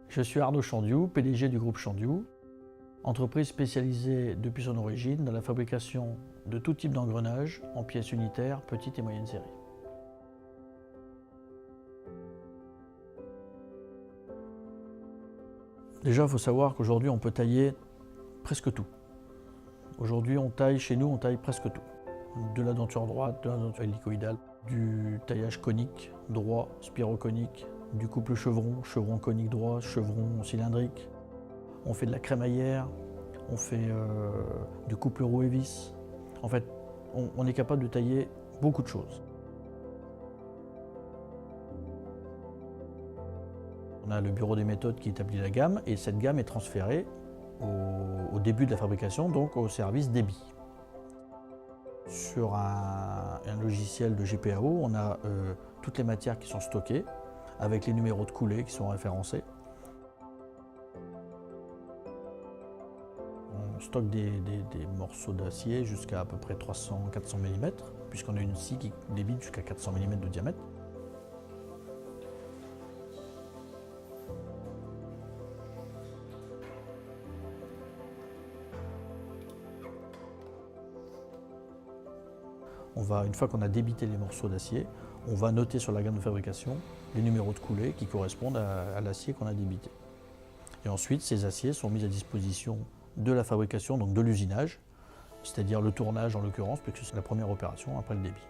Je suis Arnaud Chandiou, PDG du groupe Chandiou, entreprise spécialisée depuis son origine dans la fabrication de tout type d'engrenages en pièces unitaires, petites et moyennes séries. Déjà, il faut savoir qu'aujourd'hui, on peut tailler presque tout. Aujourd'hui, chez nous, on taille presque tout. De la denture droite, de la denture hélicoïdale, du taillage conique, droit, spiroconique, du couple chevron, chevron conique droit, chevron cylindrique. On fait de la crémaillère, on fait du couple roue et vis. En fait, on est capable de tailler beaucoup de choses. On a le bureau des méthodes qui établit la gamme et cette gamme est transférée au début de la fabrication, donc au service débit. Sur un logiciel de GPAO, on a toutes les matières qui sont stockées avec les numéros de coulée qui sont référencés. On stocke des morceaux d'acier jusqu'à peu près 300-400 mm, puisqu'on a une scie qui débite jusqu'à 400 mm de diamètre. Une fois qu'on a débité les morceaux d'acier, on va noter sur la gamme de fabrication les numéros de coulée qui correspondent à l'acier qu'on a débité. Et ensuite, ces aciers sont mis à disposition de la fabrication, donc de l'usinage, c'est-à-dire le tournage en l'occurrence, puisque c'est la première opération après le débit.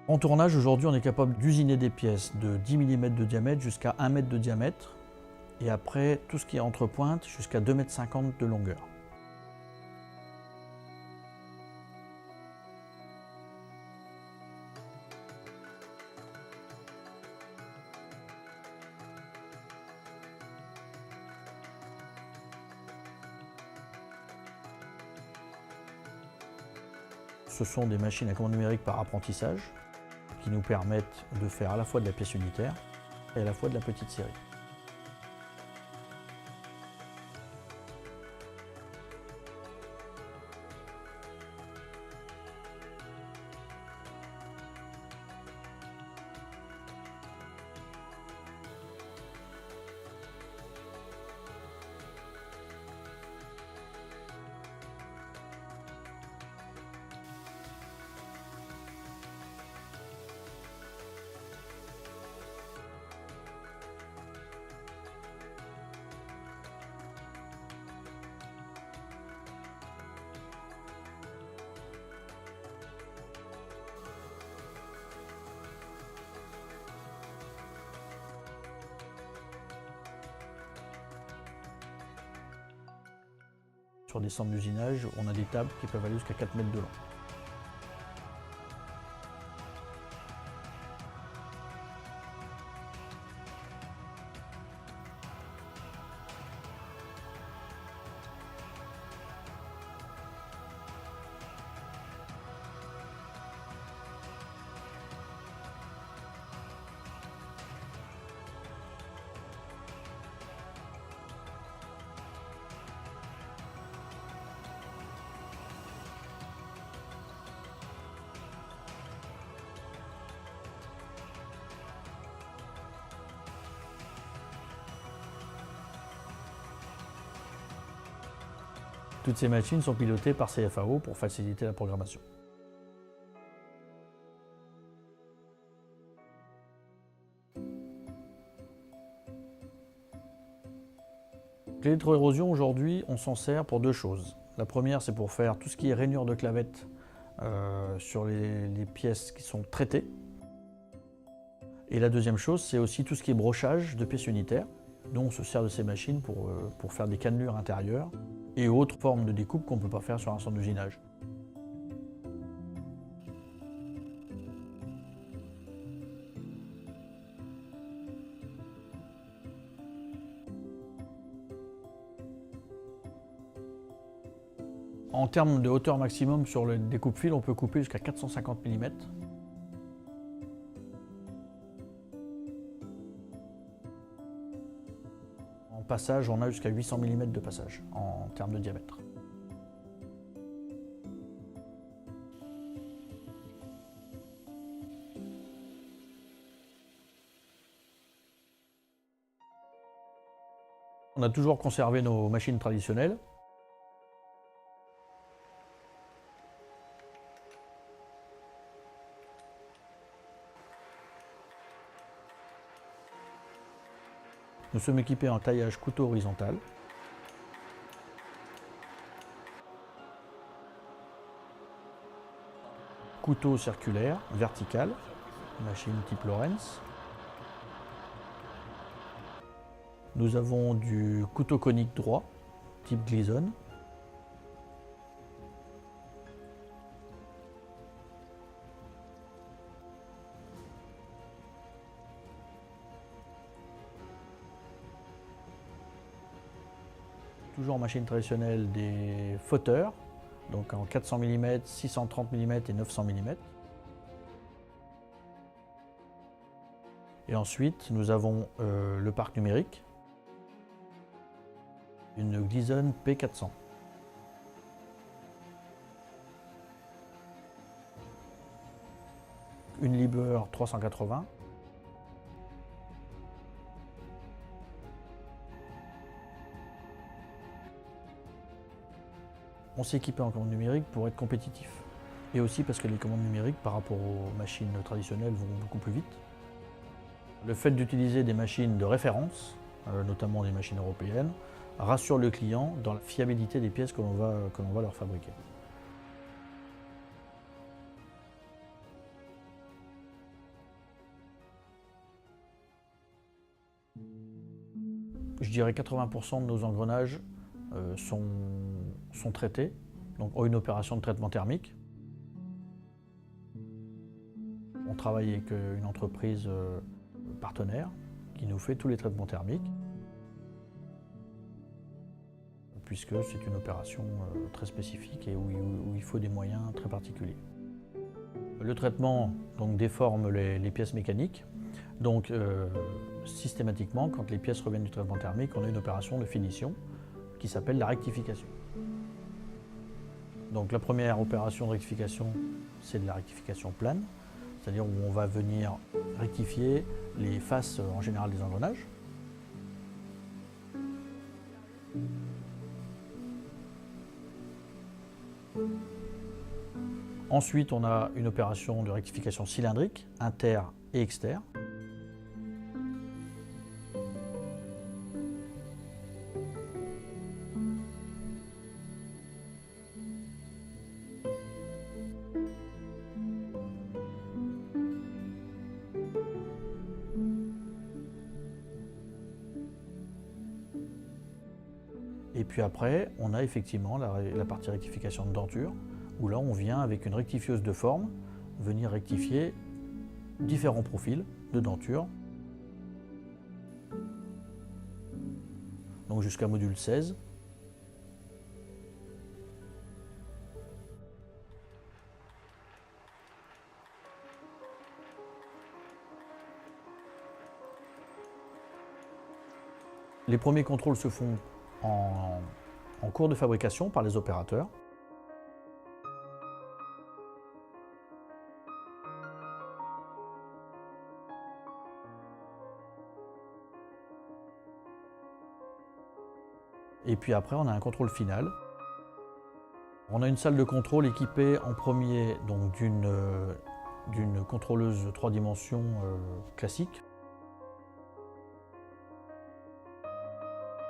En tournage, aujourd'hui, on est capable d'usiner des pièces de 10 mm de diamètre jusqu'à 1 m de diamètre, et après, tout ce qui est entre pointes, jusqu'à 2,50 m de longueur. Ce sont des machines à commande numérique par apprentissage qui nous permettent de faire à la fois de la pièce unitaire et à la fois de la petite série. Sur des centres d'usinage, on a des tables qui peuvent aller jusqu'à 4 mètres de long. Toutes ces machines sont pilotées par CFAO pour faciliter la programmation. L'électroérosion, aujourd'hui, on s'en sert pour deux choses. La première, c'est pour faire tout ce qui est rainure de clavette sur les pièces qui sont traitées. Et la deuxième chose, c'est aussi tout ce qui est brochage de pièces unitaires. Nous, on se sert de ces machines pour faire des cannelures intérieures et autres formes de découpe qu'on ne peut pas faire sur un centre d'usinage. En termes de hauteur maximum sur le découpe-fil, on peut couper jusqu'à 450 mm. En passage, on a jusqu'à 800 mm de passage en termes de diamètre. On a toujours conservé nos machines traditionnelles. Nous sommes équipés en taillage couteau horizontal. Couteau circulaire, vertical, machine type Lawrence. Nous avons du couteau conique droit, type Gleason. Toujours en machine traditionnelle des fauteurs, donc en 400 mm, 630 mm et 900 mm. Et ensuite, nous avons le parc numérique, une Gleason P400. Une Liebherr 380. On s'est équipé en commande numérique pour être compétitif. Et aussi parce que les commandes numériques, par rapport aux machines traditionnelles, vont beaucoup plus vite. Le fait d'utiliser des machines de référence, notamment des machines européennes, rassure le client dans la fiabilité des pièces que l'on va leur fabriquer. Je dirais 80% de nos engrenages sont traités, donc ont une opération de traitement thermique. On travaille avec une entreprise partenaire qui nous fait tous les traitements thermiques, puisque c'est une opération très spécifique et où il faut des moyens très particuliers. Le traitement donc, déforme les pièces mécaniques. Donc systématiquement, quand les pièces reviennent du traitement thermique, on a une opération de finition qui s'appelle la rectification. Donc la première opération de rectification, c'est de la rectification plane, c'est-à-dire où on va venir rectifier les faces en général des engrenages. Ensuite, on a une opération de rectification cylindrique, inter et exter. Et puis après, on a effectivement la partie rectification de denture, où là on vient avec une rectifieuse de forme venir rectifier différents profils de denture. Donc jusqu'à module 16. Les premiers contrôles se font en cours de fabrication par les opérateurs. Et puis après, on a un contrôle final. On a une salle de contrôle équipée en premier d'une contrôleuse 3 dimensions classique,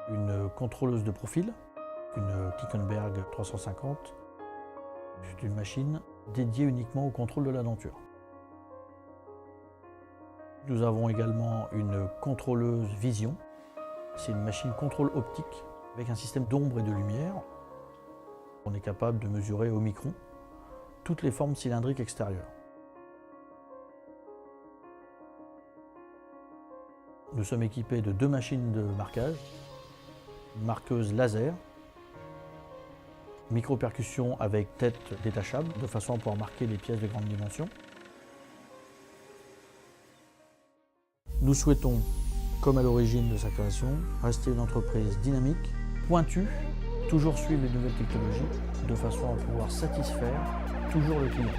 une contrôleuse de profil, une Kickenberg 350. C'est une machine dédiée uniquement au contrôle de la denture. Nous avons également une contrôleuse vision. C'est une machine contrôle optique avec un système d'ombre et de lumière. On est capable de mesurer au micron toutes les formes cylindriques extérieures. Nous sommes équipés de 2 machines de marquage, une marqueuse laser, micro-percussion avec tête détachable, de façon à pouvoir marquer les pièces de grande dimension. Nous souhaitons, comme à l'origine de sa création, rester une entreprise dynamique, pointue, toujours suivre les nouvelles technologies, de façon à pouvoir satisfaire toujours le client.